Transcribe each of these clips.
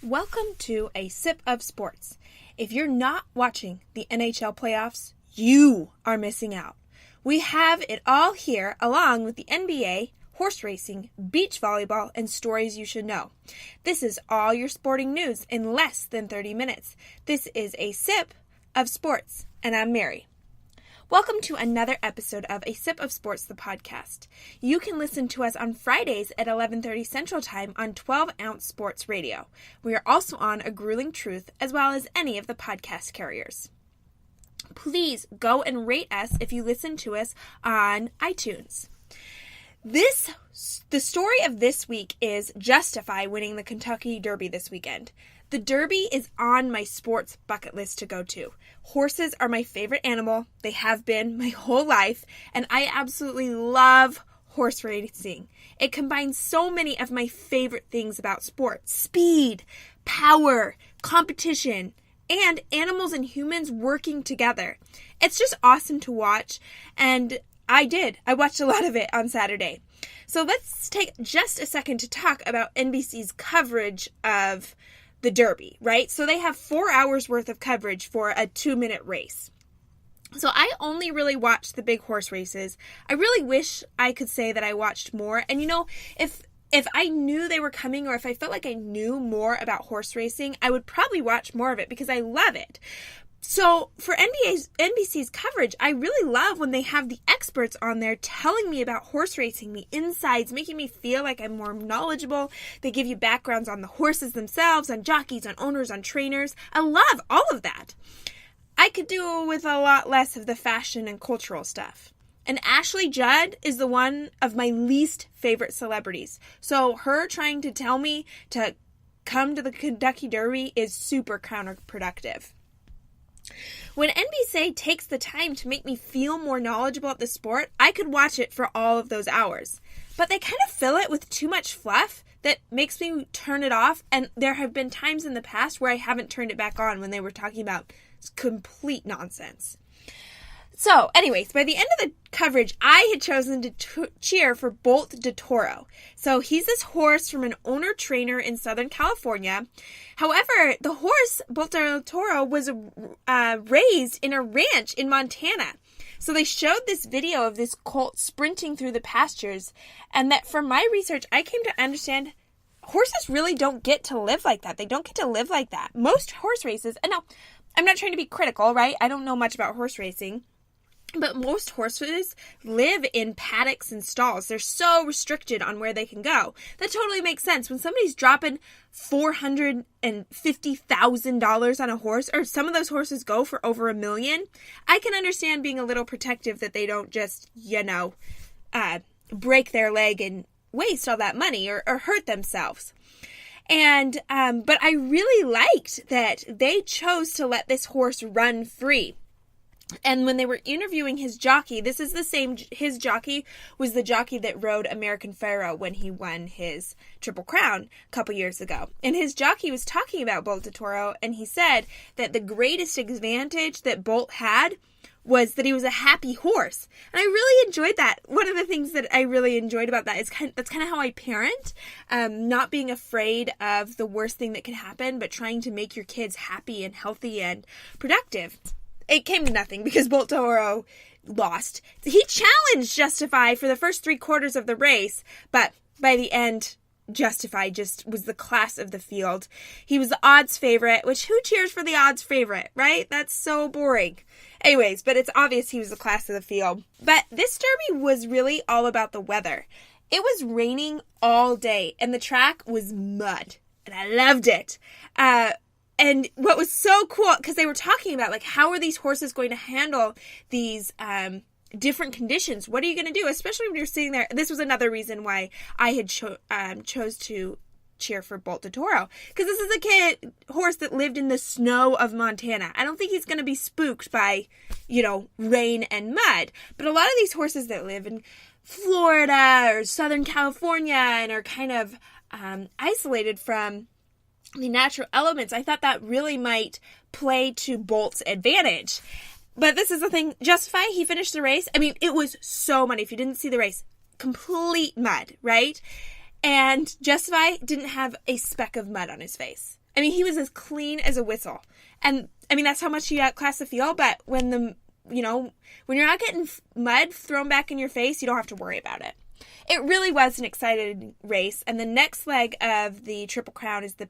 Welcome to A Sip of Sports. If you're not watching the NHL Playoffs, you are missing out. We have it all here along with the NBA, horse racing, beach volleyball, and stories you should know. This is all your sporting news in less than 30 minutes. This is A Sip of Sports, and I'm Mary. Welcome to another episode of A Sip of Sports, the podcast. You can listen to us on Fridays at 11:30 Central Time on 12-ounce Sports Radio. We are also on A Grueling Truth, as well as any of the podcast carriers. Please go and rate us if you listen to us on iTunes. The story of this week is Justify winning the Kentucky Derby this weekend. The Derby is on my sports bucket list to go to. Horses are my favorite animal. They have been my whole life, and I absolutely love horse racing. It combines so many of my favorite things about sports: speed, power, competition, and animals and humans working together. It's just awesome to watch, and I watched a lot of it on Saturday. So let's take just a second to talk about NBC's coverage of the Derby, right? So they have 4 hours worth of coverage for a 2-minute race. So I only really watched the big horse races. I really wish I could say that I watched more. And if I knew they were coming, or if I felt like I knew more about horse racing, I would probably watch more of it because I love it. So for NBC's coverage, I really love when they have the experts on there telling me about horse racing, the insides, making me feel like I'm more knowledgeable. They give you backgrounds on the horses themselves, on jockeys, on owners, on trainers. I love all of that. I could do with a lot less of the fashion and cultural stuff. And Ashley Judd is the one of my least favorite celebrities. So her trying to tell me to come to the Kentucky Derby is super counterproductive. When NBC takes the time to make me feel more knowledgeable at the sport, I could watch it for all of those hours. But they kind of fill it with too much fluff that makes me turn it off, and there have been times in the past where I haven't turned it back on when they were talking about complete nonsense. So, anyways, by the end of the coverage, I had chosen to cheer for Bolt de Toro. So he's this horse from an owner-trainer in Southern California. However, the horse, Bolt de Toro, was raised in a ranch in Montana. So they showed this video of this colt sprinting through the pastures, and that from my research, I came to understand horses really don't get to live like that. They don't get to live like that. Most horse races, and now, I'm not trying to be critical, right? I don't know much about horse racing. But most horses live in paddocks and stalls. They're so restricted on where they can go. That totally makes sense. When somebody's dropping $450,000 on a horse, or some of those horses go for over $1 million, I can understand being a little protective that they don't just, break their leg and waste all that money or hurt themselves. And, but I really liked that they chose to let this horse run free. And when they were interviewing his jockey, his jockey was the jockey that rode American Pharoah when he won his Triple Crown a couple years ago. And his jockey was talking about Bolt de Toro, and he said that the greatest advantage that Bolt had was that he was a happy horse. And I really enjoyed that. One of the things that I really enjoyed about that is that's kind of how I parent, not being afraid of the worst thing that could happen, but trying to make your kids happy and healthy and productive. It came to nothing because Bolt de Toro lost. He challenged Justify for the first 3 quarters of the race, but by the end, Justify just was the class of the field. He was the odds favorite, which who cheers for the odds favorite, right? That's so boring. Anyways, but it's obvious he was the class of the field. But this Derby was really all about the weather. It was raining all day, and the track was mud, and I loved it. And what was so cool, because they were talking about, like, how are these horses going to handle these different conditions? What are you going to do? Especially when you're sitting there. This was another reason why I had chose to cheer for Bolt de Toro. Because this is a horse that lived in the snow of Montana. I don't think he's going to be spooked by, rain and mud. But a lot of these horses that live in Florida or Southern California and are kind of isolated from the natural elements, I thought that really might play to Bolt's advantage. But this is the thing. Justify, he finished the race. I mean, it was so muddy. If you didn't see the race, complete mud, right? And Justify didn't have a speck of mud on his face. I mean, he was as clean as a whistle. And, I mean, that's how much he outclassed the field, but when when you're not getting mud thrown back in your face, you don't have to worry about it. It really was an exciting race, and the next leg of the Triple Crown is the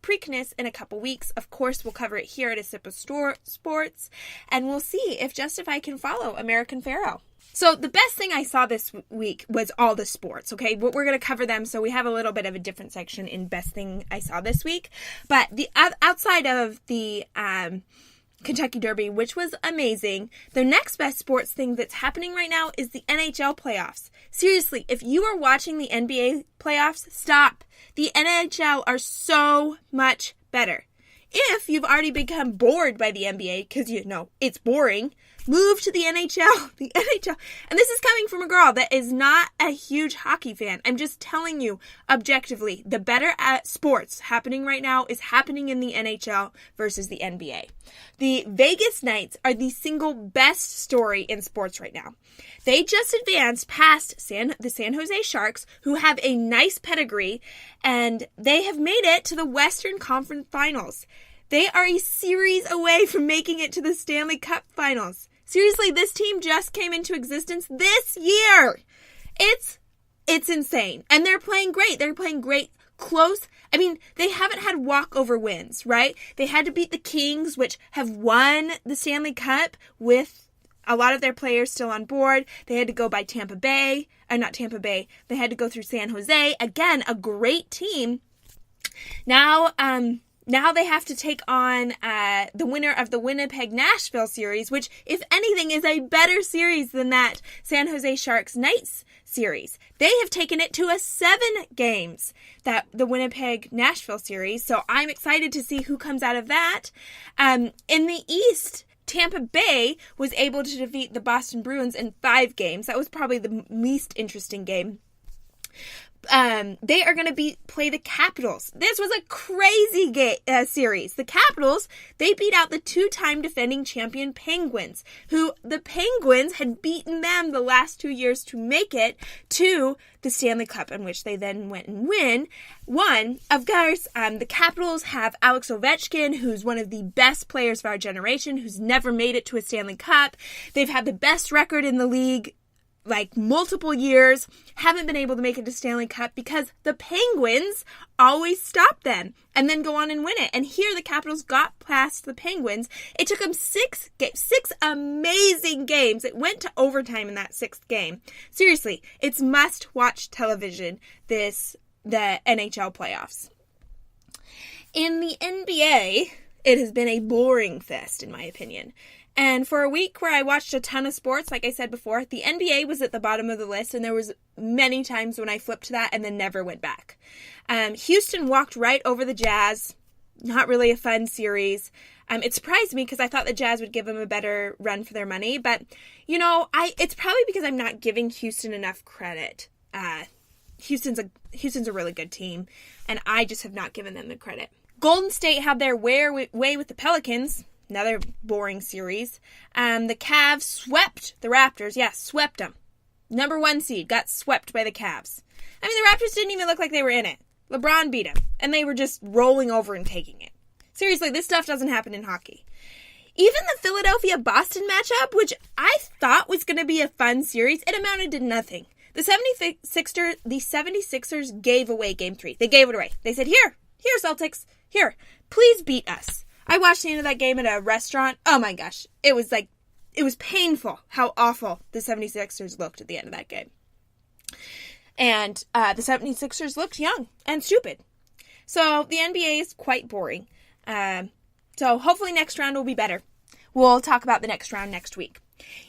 Preakness in a couple weeks. Of course, we'll cover it here at A Sip of Sports, and we'll see if Justify can follow American Pharoah. So the best thing I saw this week was all the sports, okay? We're going to cover them, so we have a little bit of a different section in best thing I saw this week. But the outside of the Kentucky Derby, which was amazing, the next best sports thing that's happening right now is the NHL Playoffs. Seriously, if you are watching the NBA Playoffs, stop. The NHL are so much better. If you've already become bored by the NBA, because it's boring, move to the NHL. The NHL. And this is coming from a girl that is not a huge hockey fan. I'm just telling you, objectively, the better at sports happening right now is happening in the NHL versus the NBA. The Vegas Knights are the single best story in sports right now. They just advanced past the San Jose Sharks, who have a nice pedigree, and they have made it to the Western Conference Finals. They are a series away from making it to the Stanley Cup Finals. Seriously, this team just came into existence this year. It's insane. And they're playing great. They're playing great, close. I mean, they haven't had walkover wins, right? They had to beat the Kings, which have won the Stanley Cup with a lot of their players still on board. They had to go by Tampa Bay. Not Tampa Bay. They had to go through San Jose. Again, a great team. Now they have to take on the winner of the Winnipeg-Nashville series, which, if anything, is a better series than that San Jose Sharks-Knights series. They have taken it to 7 games, the Winnipeg-Nashville series, so I'm excited to see who comes out of that. In the East, Tampa Bay was able to defeat the Boston Bruins in 5 games. That was probably the least interesting game. They are going to play the Capitals. This was a crazy series. The Capitals, they beat out the 2-time defending champion Penguins, who the Penguins had beaten them the last 2 years to make it to the Stanley Cup, in which they then went and won. Of course, the Capitals have Alex Ovechkin, who's one of the best players of our generation, who's never made it to a Stanley Cup. They've had the best record in the league multiple years, haven't been able to make it to Stanley Cup because the Penguins always stop them and then go on and win it. And here the Capitals got past the Penguins. It took them 6 amazing games. It went to overtime in that 6th game. Seriously, it's must-watch television, the NHL playoffs. In the NBA, it has been a boring fest, in my opinion. And for a week where I watched a ton of sports, like I said before, the NBA was at the bottom of the list, and there was many times when I flipped to that and then never went back. Houston walked right over the Jazz. Not really a fun series. It surprised me because I thought the Jazz would give them a better run for their money, but, it's probably because I'm not giving Houston enough credit. Houston's a really good team, and I just have not given them the credit. Golden State had their way with the Pelicans. Another boring series. The Cavs swept the Raptors. Yeah, swept them. Number 1 seed got swept by the Cavs. I mean, the Raptors didn't even look like they were in it. LeBron beat them, and they were just rolling over and taking it. Seriously, this stuff doesn't happen in hockey. Even the Philadelphia-Boston matchup, which I thought was going to be a fun series, it amounted to nothing. The 76ers gave away Game 3. They gave it away. They said, here, Celtics, here, please beat us. I watched the end of that game at a restaurant. Oh my gosh. It was painful how awful the 76ers looked at the end of that game. And the 76ers looked young and stupid. So the NBA is quite boring. So hopefully next round will be better. We'll talk about the next round next week.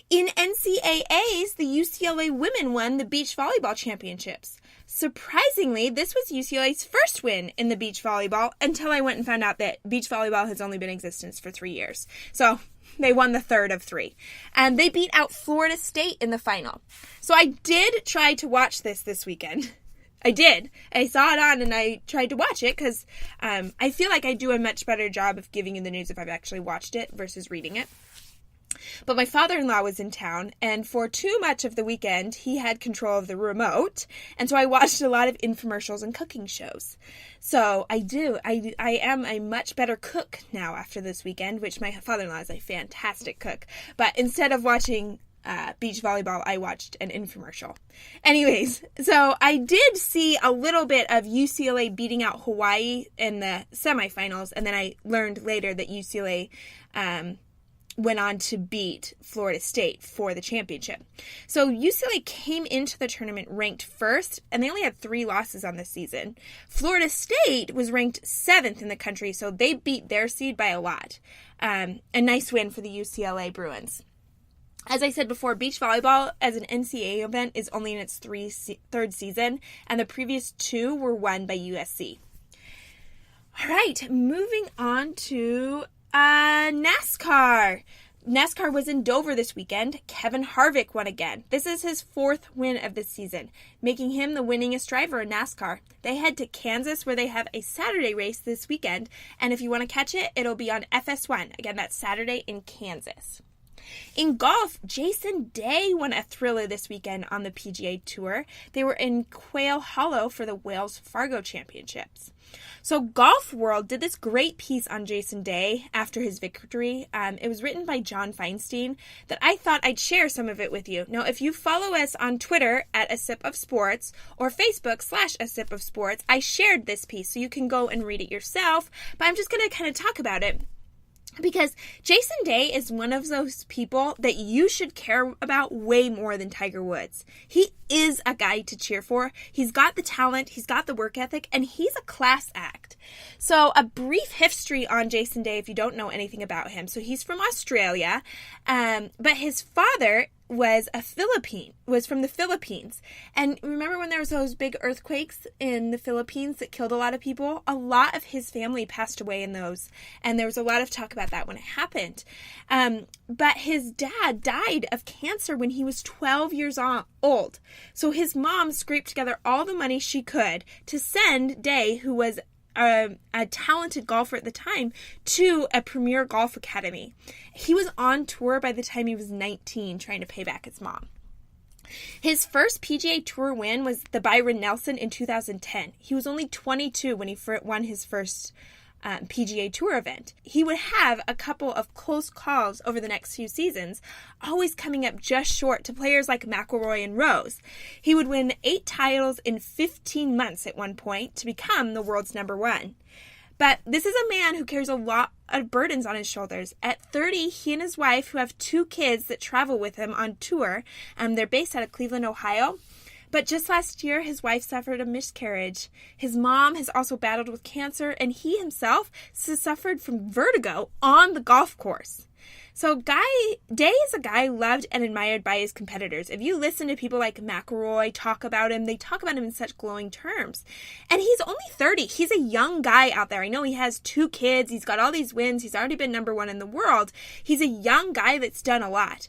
In NCAAs, the UCLA women won the beach volleyball championships. Surprisingly, this was UCLA's first win in the beach volleyball until I went and found out that beach volleyball has only been in existence for 3 years. So they won the 3rd of 3. And they beat out Florida State in the final. So I did try to watch this weekend. I did. I saw it on and I tried to watch it because I feel like I do a much better job of giving you the news if I've actually watched it versus reading it. But my father-in-law was in town, and for too much of the weekend, he had control of the remote, and so I watched a lot of infomercials and cooking shows. So I am a much better cook now after this weekend, which my father-in-law is a fantastic cook. But instead of watching beach volleyball, I watched an infomercial. Anyways, so I did see a little bit of UCLA beating out Hawaii in the semifinals, and then I learned later that UCLA went on to beat Florida State for the championship. So UCLA came into the tournament ranked first, and they only had 3 losses on this season. Florida State was ranked 7th in the country, so they beat their seed by a lot. A nice win for the UCLA Bruins. As I said before, beach volleyball as an NCAA event is only in its third season, and the previous 2 were won by USC. All right, moving on to NASCAR. NASCAR was in Dover this weekend. Kevin Harvick won again. This is his 4th win of the season, making him the winningest driver in NASCAR. They head to Kansas, where they have a Saturday race this weekend, and if you want to catch it, it'll be on FS1. Again, that's Saturday in Kansas. In golf, Jason Day won a thriller this weekend on the PGA Tour. They were in Quail Hollow for the Wells Fargo Championships. So Golf World did this great piece on Jason Day after his victory. It was written by John Feinstein that I thought I'd share some of it with you. Now, if you follow us on Twitter at A Sip of Sports or Facebook /A Sip of Sports, I shared this piece so you can go and read it yourself, but I'm just going to kind of talk about it. Because Jason Day is one of those people that you should care about way more than Tiger Woods. He is a guy to cheer for. He's got the talent, he's got the work ethic, and he's a class act. So a brief history on Jason Day if you don't know anything about him. So he's from Australia, but his father was from the Philippines. And remember when there was those big earthquakes in the Philippines that killed a lot of people? A lot of his family passed away in those, and there was a lot of talk about that when it happened. But his dad died of cancer when he was 12 years old. So his mom scraped together all the money she could to send Day, who was a talented golfer at the time, to a premier golf academy. He was on tour by the time he was 19, trying to pay back his mom. His first PGA Tour win was the Byron Nelson in 2010. He was only 22 when he won his first PGA Tour event. He would have a couple of close calls over the next few seasons, always coming up just short to players like McIlroy and Rose. He would win 8 titles in 15 months at one point to become the world's number 1. But this is a man who carries a lot of burdens on his shoulders. At 30, he and his wife, who have 2 kids that travel with him on tour, they're based out of Cleveland, Ohio. But just last year, his wife suffered a miscarriage. His mom has also battled with cancer, and he himself suffered from vertigo on the golf course. So Day is a guy loved and admired by his competitors. If you listen to people like McIlroy talk about him, they talk about him in such glowing terms. And he's only 30. He's a young guy out there. I know he has 2 kids. He's got all these wins. He's already been number 1 in the world. He's a young guy that's done a lot.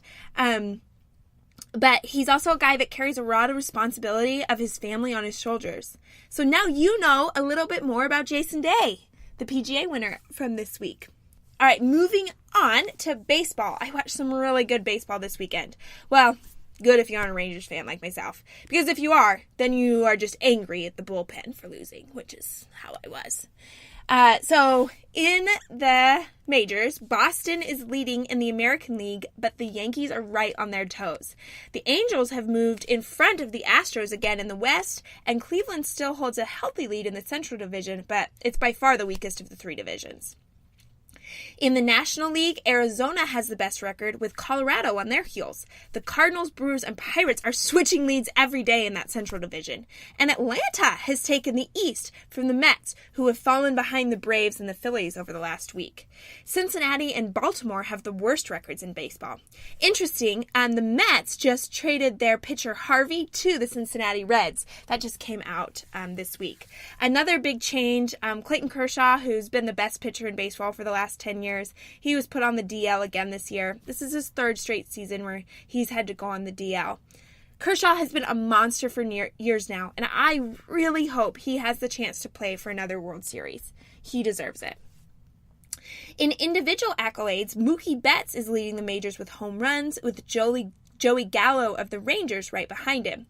But he's also a guy that carries a lot of responsibility of his family on his shoulders. So now you know a little bit more about Jason Day, the PGA winner from this week. All right, moving on to baseball. I watched some really good baseball this weekend. Well, good if you aren't a Rangers fan like myself. Because if you are, then you are just angry at the bullpen for losing, which is how I was. So in the majors, Boston is leading in the American League, but the Yankees are right on their toes. The Angels have moved in front of the Astros again in the West, and Cleveland still holds a healthy lead in the Central Division, but it's by far the weakest of the 3 divisions. In the National League, Arizona has the best record with Colorado on their heels. The Cardinals, Brewers, and Pirates are switching leads every day in that Central Division. And Atlanta has taken the East from the Mets, who have fallen behind the Braves and the Phillies over the last week. Cincinnati and Baltimore have the worst records in baseball. Interesting, the Mets just traded their pitcher Harvey to the Cincinnati Reds. That just came out this week. Another big change, Clayton Kershaw, who's been the best pitcher in baseball for the last 10 years, he was put on the DL again this year. This is his 3rd straight season where he's had to go on the DL. Kershaw has been a monster for years now, and I really hope he has the chance to play for another World Series. He deserves it. In individual accolades, Mookie Betts is leading the majors with home runs, with Joey Gallo of the Rangers right behind him.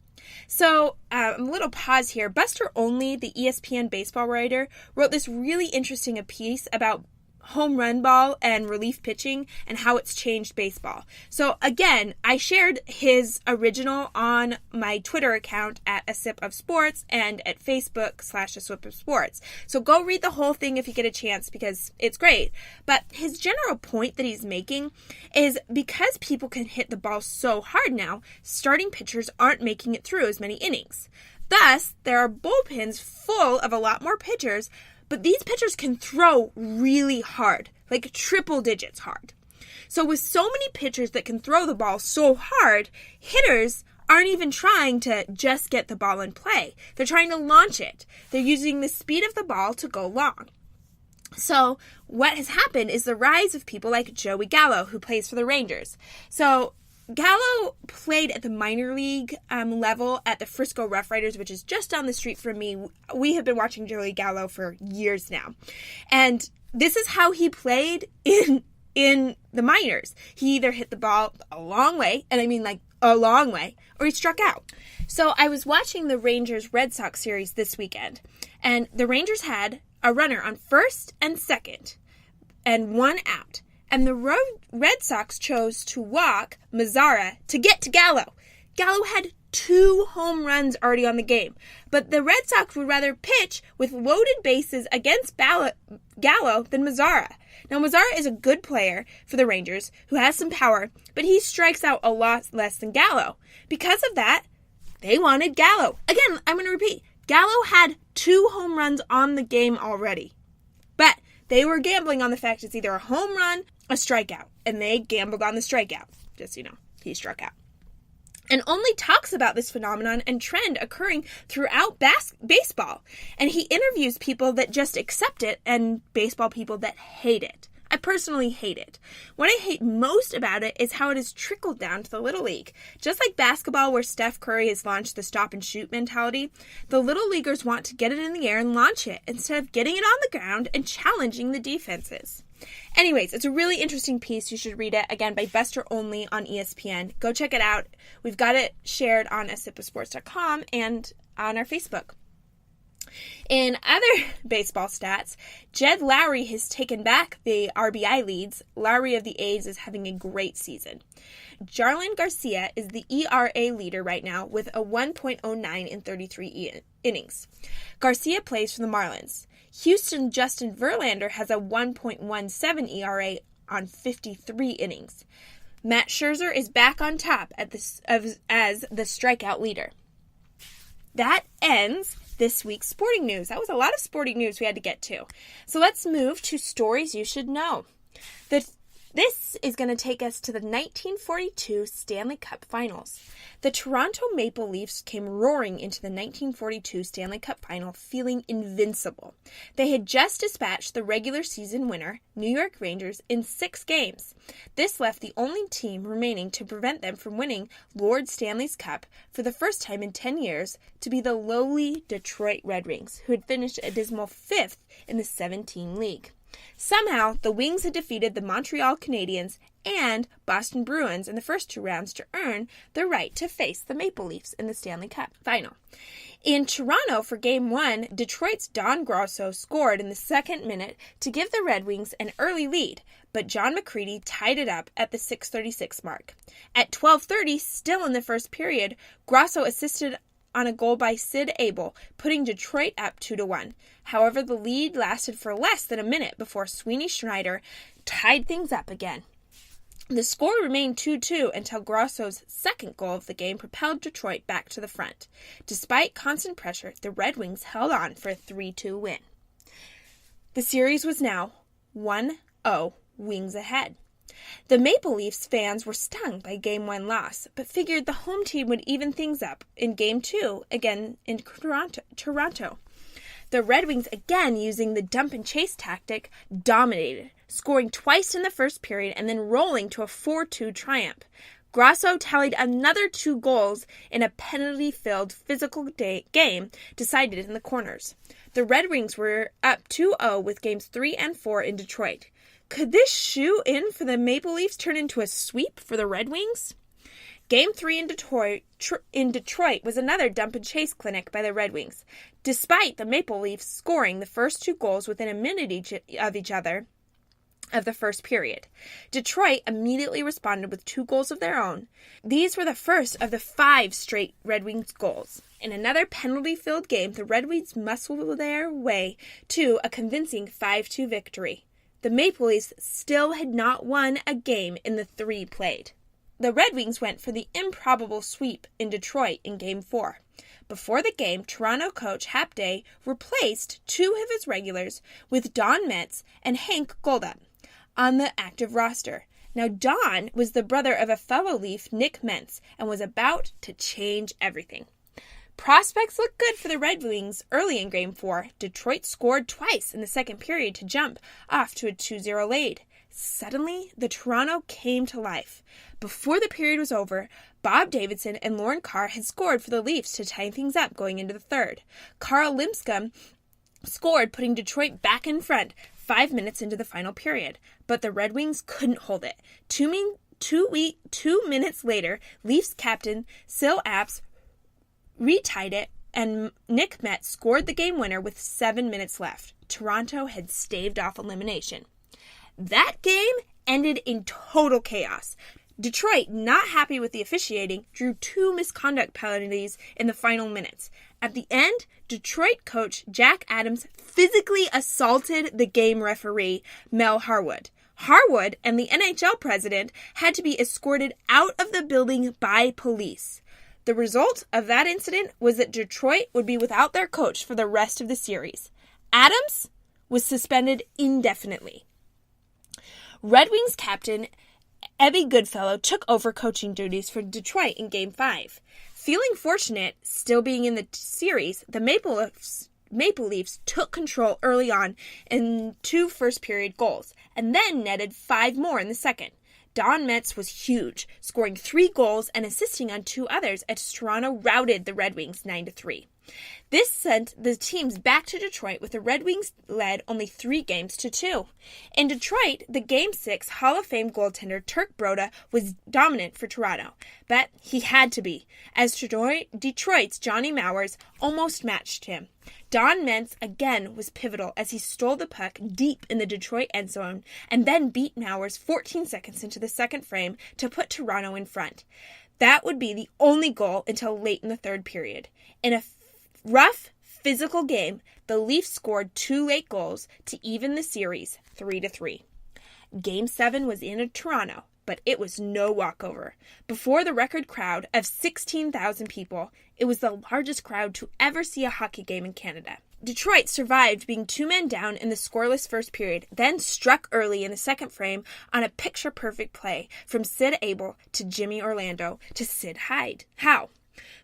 So, a little pause here. Buster Olney, the ESPN baseball writer, wrote this really interesting piece about home run ball and relief pitching and how it's changed baseball. So again, I shared his original on my Twitter account at A Sip of Sports and at Facebook / A Sip of Sports. So go read the whole thing if you get a chance because it's great. But his general point that he's making is because people can hit the ball so hard now, starting pitchers aren't making it through as many innings. Thus, there are bullpens full of a lot more pitchers, but these pitchers can throw really hard, like triple digits hard. So with so many pitchers that can throw the ball so hard, hitters aren't even trying to just get the ball in play. They're trying to launch it. They're using the speed of the ball to go long. So what has happened is the rise of people like Joey Gallo, who plays for the Rangers. So Gallo played at the minor league level at the Frisco Rough Riders, which is just down the street from me. We have been watching Joey Gallo for years now. And this is how he played in the minors. He either hit the ball a long way, and I mean like a long way, or he struck out. So I was watching the Rangers-Red Sox series this weekend, and the Rangers had a runner on first and second, and one out. And the Red Sox chose to walk Mazzara to get to Gallo. Gallo had 2 home runs already on the game, but the Red Sox would rather pitch with loaded bases against Gallo than Mazzara. Now, Mazzara is a good player for the Rangers who has some power, but he strikes out a lot less than Gallo. Because of that, they wanted Gallo. Again, I'm going to repeat. Gallo had 2 home runs on the game already, but they were gambling on the fact it's either a home run, a strikeout, and they gambled on the strikeout. Just so you know, he struck out. And Only talks about this phenomenon and trend occurring throughout baseball. And he interviews people that just accept it and baseball people that hate it. I personally hate it. What I hate most about it is how it has trickled down to the Little League. Just like basketball, where Steph Curry has launched the stop and shoot mentality, the Little Leaguers want to get it in the air and launch it instead of getting it on the ground and challenging the defenses. Anyways, it's a really interesting piece. You should read it, again, by Buster Olney on ESPN. Go check it out. We've got it shared on asipasports.com and on our Facebook. In other baseball stats, Jed Lowry has taken back the RBI leads. Lowry of the A's is having a great season. Jarlin Garcia is the ERA leader right now with a 1.09 in 33 innings. Garcia plays for the Marlins. Houston Justin Verlander has a 1.17 ERA on 53 innings. Matt Scherzer is back on top as the strikeout leader. That ends this week's sporting news. That was a lot of sporting news we had to get to. So let's move to stories you should know. This is going to take us to the 1942 Stanley Cup Finals. The Toronto Maple Leafs came roaring into the 1942 Stanley Cup Final feeling invincible. They had just dispatched the regular season winner, New York Rangers, in 6 games. This left the only team remaining to prevent them from winning Lord Stanley's Cup for the first time in 10 years to be the lowly Detroit Red Wings, who had finished a dismal 5th in the 7-team league. Somehow, the Wings had defeated the Montreal Canadiens and Boston Bruins in the first 2 rounds to earn the right to face the Maple Leafs in the Stanley Cup Final. In Toronto for Game 1, Detroit's Don Grosso scored in the 2nd minute to give the Red Wings an early lead, but John McCready tied it up at the 6:36 mark. At 12:30, still in the first period, Grosso assisted on a goal by Sid Abel, putting Detroit up 2-1. However, the lead lasted for less than a minute before Sweeney Schneider tied things up again. The score remained 2-2 until Grosso's second goal of the game propelled Detroit back to the front. Despite constant pressure, the Red Wings held on for a 3-2 win. The series was now 1-0 Wings ahead. The Maple Leafs fans were stung by Game 1 loss, but figured the home team would even things up in Game 2, again in Toronto. The Red Wings, again using the dump and chase tactic, dominated, scoring twice in the first period and then rolling to a 4-2 triumph. Grosso tallied another 2 goals in a penalty-filled physical game decided in the corners. The Red Wings were up 2-0 with games 3 and 4 in Detroit. Could this shoe-in for the Maple Leafs turn into a sweep for the Red Wings? Game 3 in Detroit was another dump-and-chase clinic by the Red Wings, despite the Maple Leafs scoring the first 2 goals within a minute of each other of the first period. Detroit immediately responded with 2 goals of their own. These were the first of the 5 straight Red Wings goals. In another penalty-filled game, the Red Wings muscled their way to a convincing 5-2 victory. The Maple Leafs still had not won a game in the 3 played. The Red Wings went for the improbable sweep in Detroit in Game 4. Before the game, Toronto coach Hapday replaced 2 of his regulars with Don Metz and Hank Goldup on the active roster. Now, Don was the brother of a fellow Leaf, Nick Mentz, and was about to change everything. Prospects looked good for the Red Wings early in Game 4. Detroit scored twice in the second period to jump off to a 2-0 lead. Suddenly, the Toronto came to life. Before the period was over, Bob Davidson and Lauren Carr had scored for the Leafs to tie things up going into the third. Carl Limscomb scored, putting Detroit back in front 5 minutes into the final period. But the Red Wings couldn't hold it. 2 minutes later, Leafs captain Sil Apps retied it, and Nick Metz scored the game winner with 7 minutes left. Toronto had staved off elimination. That game ended in total chaos. Detroit, not happy with the officiating, drew 2 misconduct penalties in the final minutes. At the end, Detroit coach Jack Adams physically assaulted the game referee, Mel Harwood. Harwood and the NHL president had to be escorted out of the building by police. The result of that incident was that Detroit would be without their coach for the rest of the series. Adams was suspended indefinitely. Red Wings captain Ebby Goodfellow took over coaching duties for Detroit in Game 5. Feeling fortunate, still being in the series, the Maple Leafs took control early on in 2 first-period goals, and then netted 5 more in the second. Don Metz was huge, scoring 3 goals and assisting on 2 others as Toronto routed the Red Wings 9-3. This sent the teams back to Detroit with the Red Wings led only 3-2. In Detroit, the Game 6 Hall of Fame goaltender Turk Broda was dominant for Toronto, but he had to be, as Detroit's Johnny Mowers almost matched him. Don Metz again was pivotal as he stole the puck deep in the Detroit end zone and then beat Mowers 14 seconds into the second frame to put Toronto in front. That would be the only goal until late in the third period. In a rough, physical game, the Leafs scored 2 late goals to even the series 3-3. Game 7 was in Toronto, but it was no walkover. Before the record crowd of 16,000 people, it was the largest crowd to ever see a hockey game in Canada. Detroit survived being 2 men down in the scoreless first period, then struck early in the second frame on a picture-perfect play from Sid Abel to Jimmy Orlando to Sid Howe,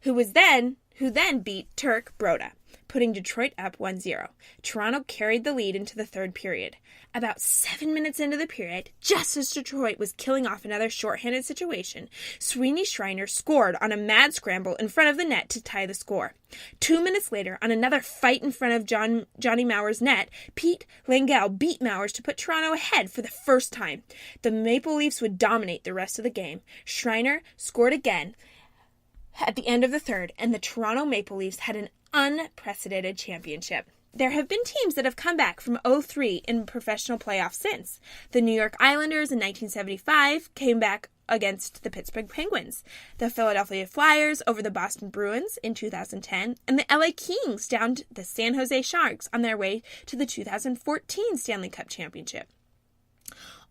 who then beat Turk Broda, putting Detroit up 1-0. Toronto carried the lead into the third period. About 7 minutes into the period, just as Detroit was killing off another shorthanded situation, Sweeney Schreiner scored on a mad scramble in front of the net to tie the score. 2 minutes later, on another fight in front of Johnny Mowers' net, Pete Langell beat Mowers to put Toronto ahead for the first time. The Maple Leafs would dominate the rest of the game. Schreiner scored again at the end of the third, and the Toronto Maple Leafs had an unprecedented championship. There have been teams that have come back from 0-3 in professional playoffs since. The New York Islanders in 1975 came back against the Pittsburgh Penguins, the Philadelphia Flyers over the Boston Bruins in 2010, and the LA Kings downed the San Jose Sharks on their way to the 2014 Stanley Cup Championship.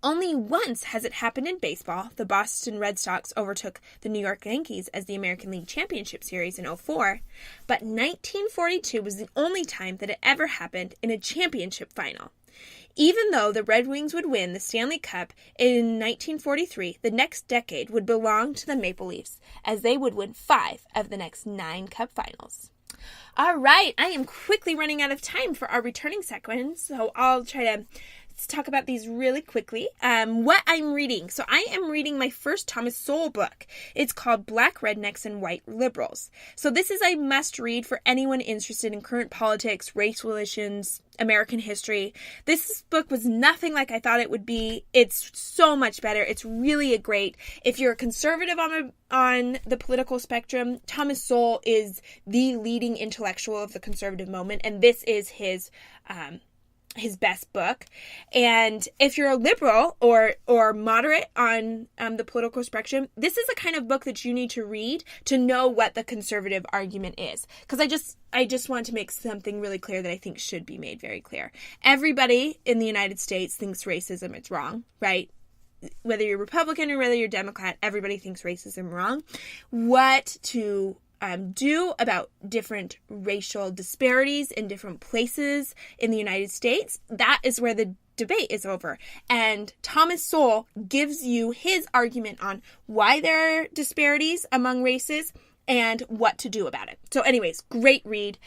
Only once has it happened in baseball. The Boston Red Sox overtook the New York Yankees as the American League Championship Series in 2004, but 1942 was the only time that it ever happened in a championship final. Even though the Red Wings would win the Stanley Cup in 1943, the next decade would belong to the Maple Leafs, as they would win 5 of the next 9 Cup Finals. All right, I am quickly running out of time for our returning sequence, so I'll try to let's talk about these really quickly. What I'm reading. So I am reading my first Thomas Sowell book. It's called Black Rednecks and White Liberals. So this is a must read for anyone interested in current politics, race relations, American history. This book was nothing like I thought it would be. It's so much better. It's really if you're a conservative on the political spectrum, Thomas Sowell is the leading intellectual of the conservative moment, and this is his best book. And if you're a liberal or moderate on the political spectrum, this is the kind of book that you need to read to know what the conservative argument is. Because I just want to make something really clear that I think should be made very clear. Everybody in the United States thinks racism is wrong, right? Whether you're Republican or whether you're Democrat, everybody thinks racism is wrong. What to do about different racial disparities in different places in the United States, that is where the debate is over. And Thomas Sowell gives you his argument on why there are disparities among races and what to do about it. So anyways, great read.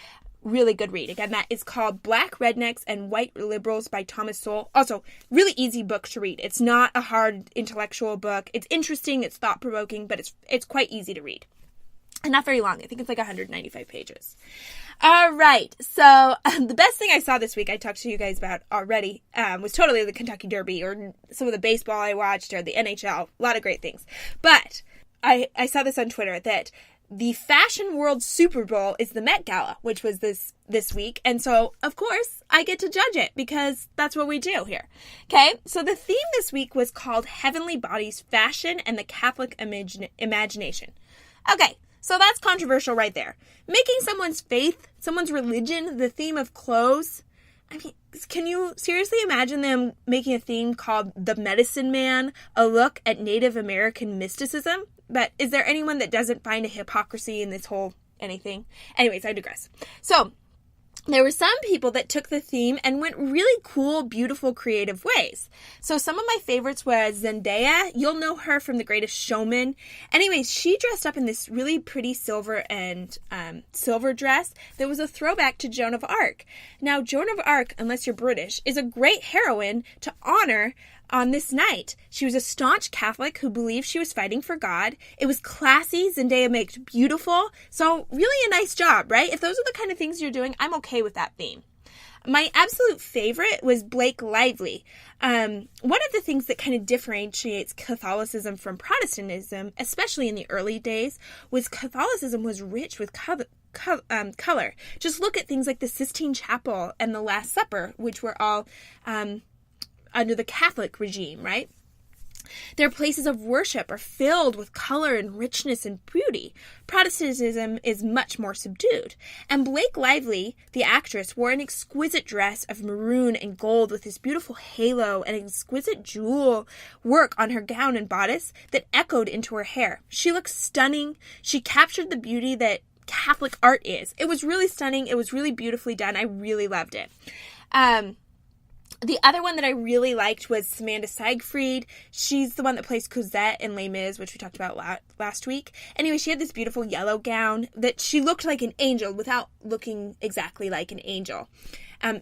Really good read. Again, that is called Black Rednecks and White Liberals by Thomas Sowell. Also, really easy book to read. It's not a hard intellectual book. It's interesting, it's thought-provoking, but it's quite easy to read. And not very long. I think it's like 195 pages. All right. So the best thing I saw this week, I talked to you guys about already, was totally the Kentucky Derby or some of the baseball I watched or the NHL. A lot of great things. But I saw this on Twitter that the Fashion World Super Bowl is the Met Gala, which was this week. And so, of course, I get to judge it because that's what we do here. Okay? So the theme this week was called Heavenly Bodies, Fashion, and the Catholic Imagination. Okay. So that's controversial right there. Making someone's faith, someone's religion, the theme of clothes. I mean, can you seriously imagine them making a theme called The Medicine Man, a look at Native American mysticism? But is there anyone that doesn't find a hypocrisy in this whole anything? Anyways, I digress. So there were some people that took the theme and went really cool, beautiful, creative ways. So some of my favorites was Zendaya. You'll know her from The Greatest Showman. Anyways, she dressed up in this really pretty silver dress that was a throwback to Joan of Arc. Now, Joan of Arc, unless you're British, is a great heroine to honor on this night. She was a staunch Catholic who believed she was fighting for God. It was classy. Zendaya made beautiful. So really a nice job, right? If those are the kind of things you're doing, I'm okay with that theme. My absolute favorite was Blake Lively. One of the things that kind of differentiates Catholicism from Protestantism, especially in the early days, was Catholicism was rich with color. Just look at things like the Sistine Chapel and the Last Supper, which were all under the Catholic regime, right? Their places of worship are filled with color and richness and beauty. Protestantism is much more subdued. And Blake Lively, the actress, wore an exquisite dress of maroon and gold with this beautiful halo and exquisite jewel work on her gown and bodice that echoed into her hair. She looked stunning. She captured the beauty that Catholic art is. It was really stunning. It was really beautifully done. I really loved it. The other one that I really liked was Samantha Siegfried. She's the one that plays Cosette in Les Mis, which we talked about last week. Anyway, she had this beautiful yellow gown that she looked like an angel without looking exactly like an angel.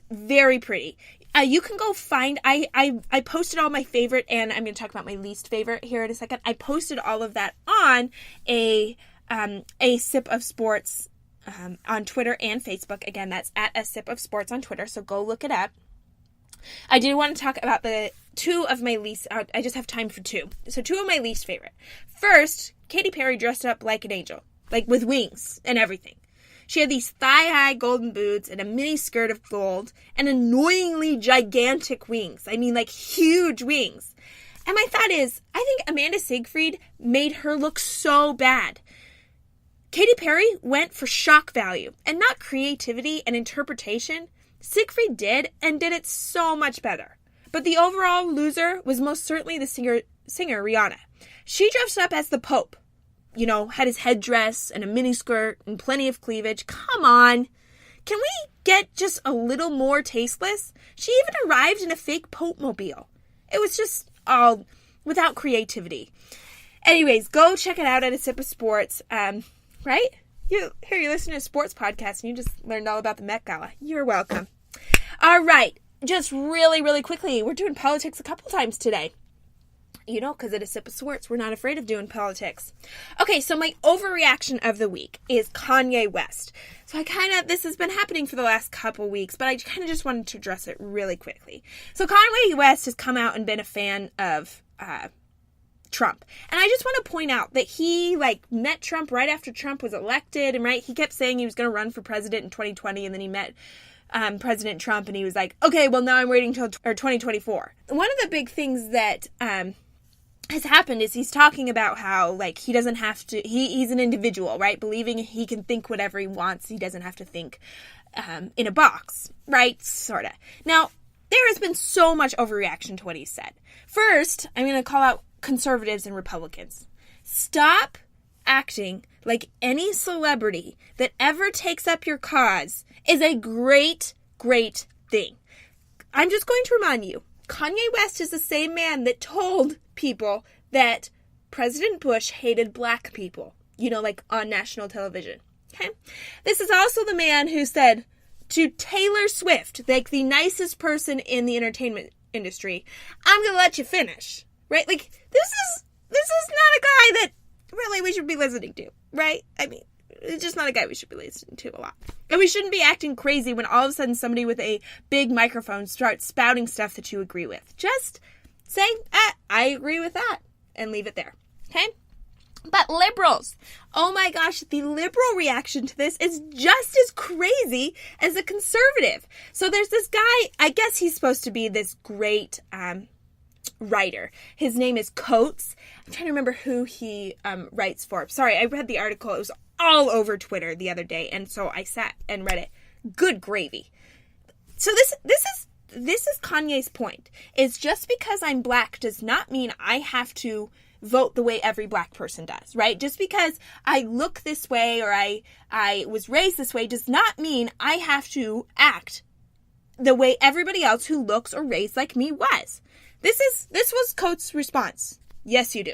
Very pretty. You can go find, I posted all my favorite, and I'm going to talk about my least favorite here in a second. I posted all of that on a Sip of Sports on Twitter and Facebook. Again, that's at A Sip of Sports on Twitter, so go look it up. I do want to talk about the two of my least, I just have time for two. So two of my least favorite. First, Katy Perry dressed up like an angel, like with wings and everything. She had these thigh-high golden boots and a mini skirt of gold and annoyingly gigantic wings. I mean, like huge wings. And my thought is, I think Amanda Siegfried made her look so bad. Katy Perry went for shock value and not creativity and interpretation. Siegfried did, and did it so much better. But the overall loser was most certainly the singer Rihanna. She dressed up as the Pope. You know, had his headdress and a miniskirt and plenty of cleavage. Come on. Can we get just a little more tasteless? She even arrived in a fake Pope mobile. It was just all without creativity. Anyways, go check it out at A Sip of Sports. Right? You listen to a sports podcast and you just learned all about the Met Gala. You're welcome. All right. just really, really quickly, we're doing politics a couple times today. You know, because at A Sip of Swartz, we're not afraid of doing politics. Okay, so my overreaction of the week is Kanye West. So this has been happening for the last couple weeks, but I kind of just wanted to address it really quickly. So Kanye West has come out and been a fan of Trump. And I just want to point out that he, met Trump right after Trump was elected, and he kept saying he was going to run for president in 2020, and then he met President Trump, and he was like, okay, well, now I'm waiting until 2024. One of the big things that has happened is he's talking about how, he doesn't have to, he's an individual, right? Believing he can think whatever he wants. He doesn't have to think in a box, right? Sort of. Now, there has been so much overreaction to what he said. First, I'm going to call out conservatives and Republicans. Stop acting like any celebrity that ever takes up your cause is a great, great thing. I'm just going to remind you, Kanye West is the same man that told people that President Bush hated black people, on national television. Okay? This is also the man who said to Taylor Swift, the nicest person in the entertainment industry, I'm going to let you finish. Right? This is not a guy that really we should be listening to, right? I mean, it's just not a guy we should be listening to a lot. And we shouldn't be acting crazy when all of a sudden somebody with a big microphone starts spouting stuff that you agree with. Just say, I agree with that, and leave it there. Okay? But liberals, oh my gosh, the liberal reaction to this is just as crazy as a conservative. So there's this guy, I guess he's supposed to be this great writer. His name is Coates. I'm trying to remember who he writes for. Sorry, I read the article. It was all over Twitter the other day, and so I sat and read it. Good gravy. So this is Kanye's point. Is just because I'm black does not mean I have to vote the way every black person does, right? Just because I look this way or I was raised this way does not mean I have to act the way everybody else who looks or raised like me was. This was Coates' response. Yes, you do.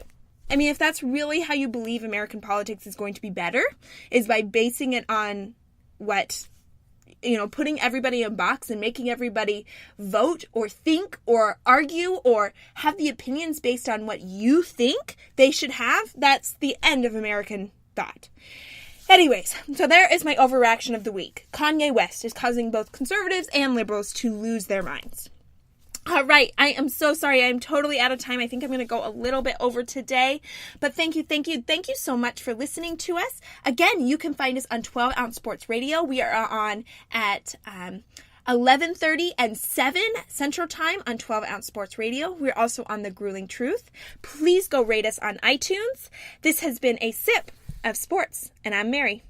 I mean, if that's really how you believe American politics is going to be better, is by basing it on putting everybody in a box and making everybody vote or think or argue or have the opinions based on what you think they should have, that's the end of American thought. Anyways, so there is my overreaction of the week. Kanye West is causing both conservatives and liberals to lose their minds. All right, I am so sorry. I'm totally out of time. I think I'm going to go a little bit over today. But thank you so much for listening to us. Again, you can find us on 12 Ounce Sports Radio. We are on at 11:30 and 7 Central Time on 12 Ounce Sports Radio. We're also on The Grueling Truth. Please go rate us on iTunes. This has been A Sip of Sports, and I'm Mary.